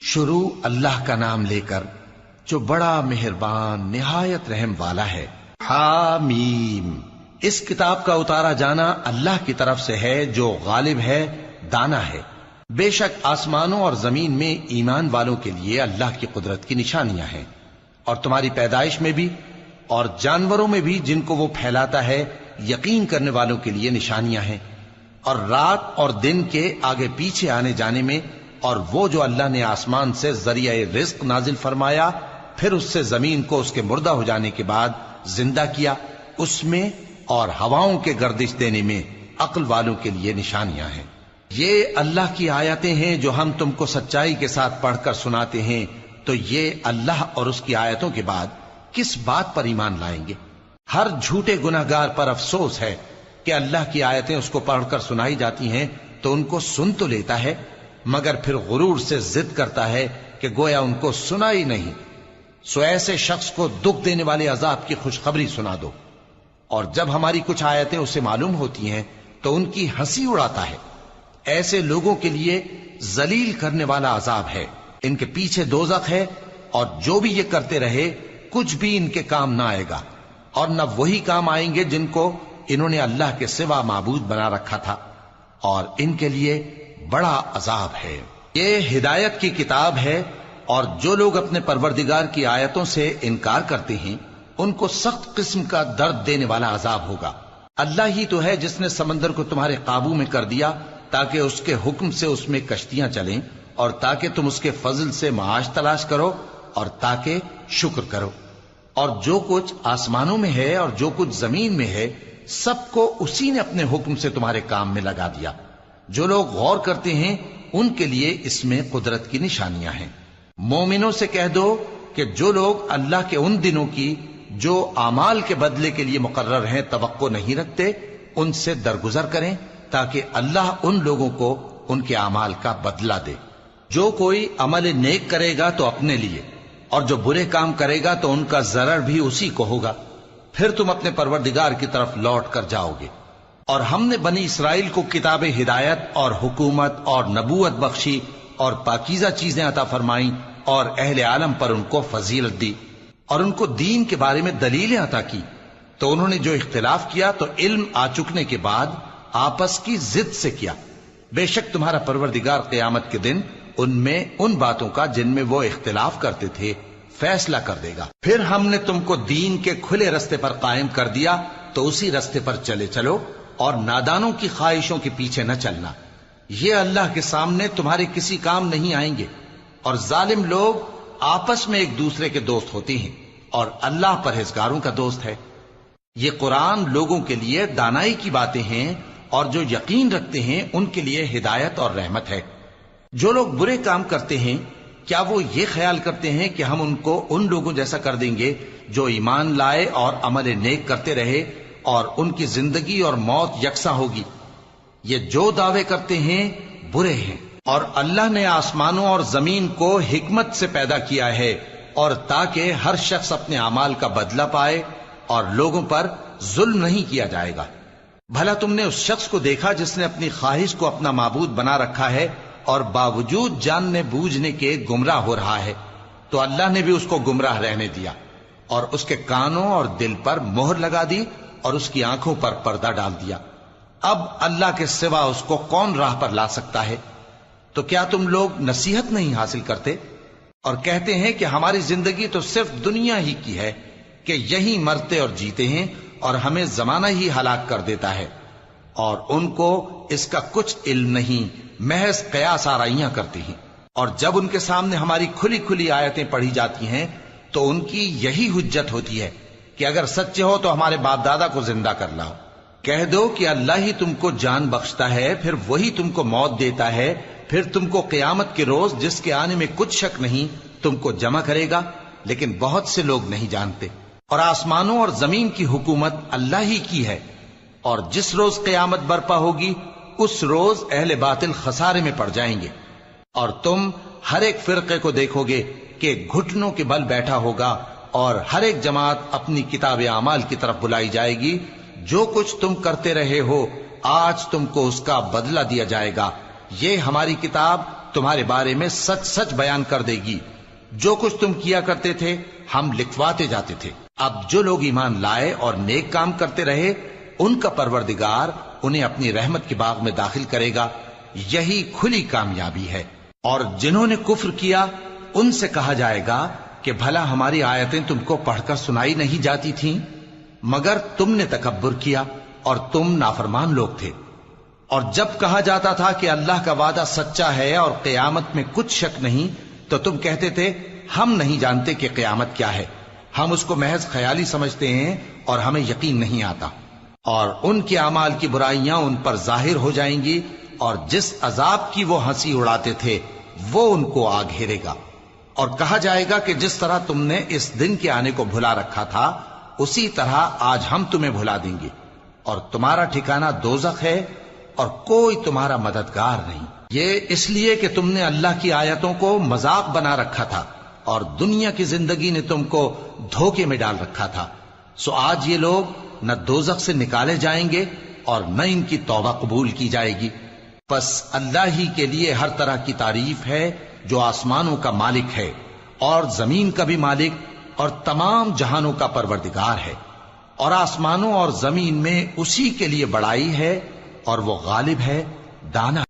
شروع اللہ کا نام لے کر جو بڑا مہربان نہایت رحم والا ہے۔ حامیم، اس کتاب کا اتارا جانا اللہ کی طرف سے ہے جو غالب ہے، دانا ہے۔ بے شک آسمانوں اور زمین میں ایمان والوں کے لیے اللہ کی قدرت کی نشانیاں ہیں، اور تمہاری پیدائش میں بھی اور جانوروں میں بھی جن کو وہ پھیلاتا ہے یقین کرنے والوں کے لیے نشانیاں ہیں، اور رات اور دن کے آگے پیچھے آنے جانے میں، اور وہ جو اللہ نے آسمان سے ذریعہ رزق نازل فرمایا پھر اس سے زمین کو اس کے مردہ ہو جانے کے بعد زندہ کیا، اس میں اور ہواؤں کے گردش دینے میں عقل والوں کے لیے نشانیاں ہیں۔ یہ اللہ کی آیتیں ہیں جو ہم تم کو سچائی کے ساتھ پڑھ کر سناتے ہیں، تو یہ اللہ اور اس کی آیتوں کے بعد کس بات پر ایمان لائیں گے؟ ہر جھوٹے گناہگار پر افسوس ہے کہ اللہ کی آیتیں اس کو پڑھ کر سنائی جاتی ہیں تو ان کو سن تو لیتا ہے، مگر پھر غرور سے ضد کرتا ہے کہ گویا ان کو سنا ہی نہیں۔ سو ایسے شخص کو دکھ دینے والے عذاب کی خوشخبری سنا دو، اور جب ہماری کچھ آیتیں اسے معلوم ہوتی ہیں تو ان کی ہنسی اڑاتا ہے۔ ایسے لوگوں کے لیے ذلیل کرنے والا عذاب ہے، ان کے پیچھے دوزخ ہے، اور جو بھی یہ کرتے رہے کچھ بھی ان کے کام نہ آئے گا، اور نہ وہی کام آئیں گے جن کو انہوں نے اللہ کے سوا معبود بنا رکھا تھا، اور ان کے لیے بڑا عذاب ہے۔ یہ ہدایت کی کتاب ہے، اور جو لوگ اپنے پروردگار کی آیتوں سے انکار کرتے ہیں ان کو سخت قسم کا درد دینے والا عذاب ہوگا۔ اللہ ہی تو ہے جس نے سمندر کو تمہارے قابو میں کر دیا تاکہ اس کے حکم سے اس میں کشتیاں چلیں، اور تاکہ تم اس کے فضل سے معاش تلاش کرو، اور تاکہ شکر کرو۔ اور جو کچھ آسمانوں میں ہے اور جو کچھ زمین میں ہے سب کو اسی نے اپنے حکم سے تمہارے کام میں لگا دیا۔ جو لوگ غور کرتے ہیں ان کے لیے اس میں قدرت کی نشانیاں ہیں۔ مومنوں سے کہہ دو کہ جو لوگ اللہ کے ان دنوں کی جو اعمال کے بدلے کے لیے مقرر ہیں توقع نہیں رکھتے، ان سے درگزر کریں تاکہ اللہ ان لوگوں کو ان کے اعمال کا بدلہ دے۔ جو کوئی عمل نیک کرے گا تو اپنے لیے، اور جو برے کام کرے گا تو ان کا ضرر بھی اسی کو ہوگا، پھر تم اپنے پروردگار کی طرف لوٹ کر جاؤ گے۔ اور ہم نے بنی اسرائیل کو کتاب ہدایت اور حکومت اور نبوت بخشی اور پاکیزہ چیزیں عطا فرمائیں، اور اہل عالم پر ان کو فضیلت دی، اور ان کو دین کے بارے میں دلیلیں عطا کی، تو انہوں نے جو اختلاف کیا تو علم آ چکنے کے بعد آپس کی ضد سے کیا۔ بے شک تمہارا پروردگار قیامت کے دن ان میں ان باتوں کا جن میں وہ اختلاف کرتے تھے فیصلہ کر دے گا۔ پھر ہم نے تم کو دین کے کھلے رستے پر قائم کر دیا، تو اسی رستے پر چلے چلو، اور نادانوں کی خواہشوں کے پیچھے نہ چلنا، یہ اللہ کے سامنے تمہارے کسی کام نہیں آئیں گے۔ اور ظالم لوگ آپس میں ایک دوسرے کے دوست ہوتے ہیں، اور اللہ پرہیزگاروں کا دوست ہے۔ یہ قرآن لوگوں کے لیے دانائی کی باتیں ہیں، اور جو یقین رکھتے ہیں ان کے لیے ہدایت اور رحمت ہے۔ جو لوگ برے کام کرتے ہیں کیا وہ یہ خیال کرتے ہیں کہ ہم ان کو ان لوگوں جیسا کر دیں گے جو ایمان لائے اور عمل نیک کرتے رہے، اور ان کی زندگی اور موت یکساں ہوگی؟ یہ جو دعوے کرتے ہیں برے ہیں۔ اور اللہ نے آسمانوں اور زمین کو حکمت سے پیدا کیا ہے، اور تاکہ ہر شخص اپنے اعمال کا بدلہ پائے، اور لوگوں پر ظلم نہیں کیا جائے گا۔ بھلا تم نے اس شخص کو دیکھا جس نے اپنی خواہش کو اپنا معبود بنا رکھا ہے اور باوجود جاننے بوجھنے کے گمراہ ہو رہا ہے؟ تو اللہ نے بھی اس کو گمراہ رہنے دیا، اور اس کے کانوں اور دل پر مہر لگا دی، اور اس کی آنکھوں پر پردہ ڈال دیا۔ اب اللہ کے سوا اس کو کون راہ پر لا سکتا ہے؟ تو کیا تم لوگ نصیحت نہیں حاصل کرتے اور کہتے ہیں کہ ہماری زندگی تو صرف دنیا ہی کی ہے، کہ یہی مرتے اور جیتے ہیں، اور ہمیں زمانہ ہی ہلاک کر دیتا ہے؟ اور ان کو اس کا کچھ علم نہیں، محض قیاس آرائیاں کرتے ہیں۔ اور جب ان کے سامنے ہماری کھلی کھلی آیتیں پڑھی جاتی ہیں تو ان کی یہی حجت ہوتی ہے کہ اگر سچے ہو تو ہمارے باپ دادا کو زندہ کر لاؤ۔ کہہ دو کہ اللہ ہی تم کو جان بخشتا ہے، پھر وہی تم کو موت دیتا ہے، پھر تم کو قیامت کے روز جس کے آنے میں کچھ شک نہیں تم کو جمع کرے گا، لیکن بہت سے لوگ نہیں جانتے۔ اور آسمانوں اور زمین کی حکومت اللہ ہی کی ہے، اور جس روز قیامت برپا ہوگی اس روز اہل باطل خسارے میں پڑ جائیں گے۔ اور تم ہر ایک فرقے کو دیکھو گے کہ گھٹنوں کے بل بیٹھا ہوگا، اور ہر ایک جماعت اپنی کتاب اعمال کی طرف بلائی جائے گی۔ جو کچھ تم کرتے رہے ہو آج تم کو اس کا بدلہ دیا جائے گا، یہ ہماری کتاب تمہارے بارے میں سچ سچ بیان کر دے گی. جو کچھ تم کیا کرتے تھے ہم لکھواتے جاتے تھے. اب جو لوگ ایمان لائے اور نیک کام کرتے رہے ان کا پروردگار انہیں اپنی رحمت کے باغ میں داخل کرے گا. یہی کھلی کامیابی ہے. اور جنہوں نے کفر کیا ان سے کہا جائے گا کہ بھلا ہماری آیتیں تم کو پڑھ کر سنائی نہیں جاتی تھیں؟ مگر تم نے تکبر کیا اور تم نافرمان لوگ تھے. اور جب کہا جاتا تھا کہ اللہ کا وعدہ سچا ہے اور قیامت میں کچھ شک نہیں تو تم کہتے تھے ہم نہیں جانتے کہ قیامت کیا ہے، ہم اس کو محض خیالی سمجھتے ہیں اور ہمیں یقین نہیں آتا. اور ان کے اعمال کی برائیاں ان پر ظاہر ہو جائیں گی اور جس عذاب کی وہ ہنسی اڑاتے تھے وہ ان کو آ گھیرے گا. اور کہا جائے گا کہ جس طرح تم نے اس دن کے آنے کو بھلا رکھا تھا اسی طرح آج ہم تمہیں بھلا دیں گے، اور تمہارا ٹھکانہ دوزخ ہے اور کوئی تمہارا مددگار نہیں. یہ اس لیے کہ تم نے اللہ کی آیتوں کو مذاق بنا رکھا تھا اور دنیا کی زندگی نے تم کو دھوکے میں ڈال رکھا تھا. سو آج یہ لوگ نہ دوزخ سے نکالے جائیں گے اور نہ ان کی توبہ قبول کی جائے گی. پس اللہ ہی کے لیے ہر طرح کی تعریف ہے جو آسمانوں کا مالک ہے اور زمین کا بھی مالک اور تمام جہانوں کا پروردگار ہے. اور آسمانوں اور زمین میں اسی کے لیے بڑائی ہے اور وہ غالب ہے، دانا.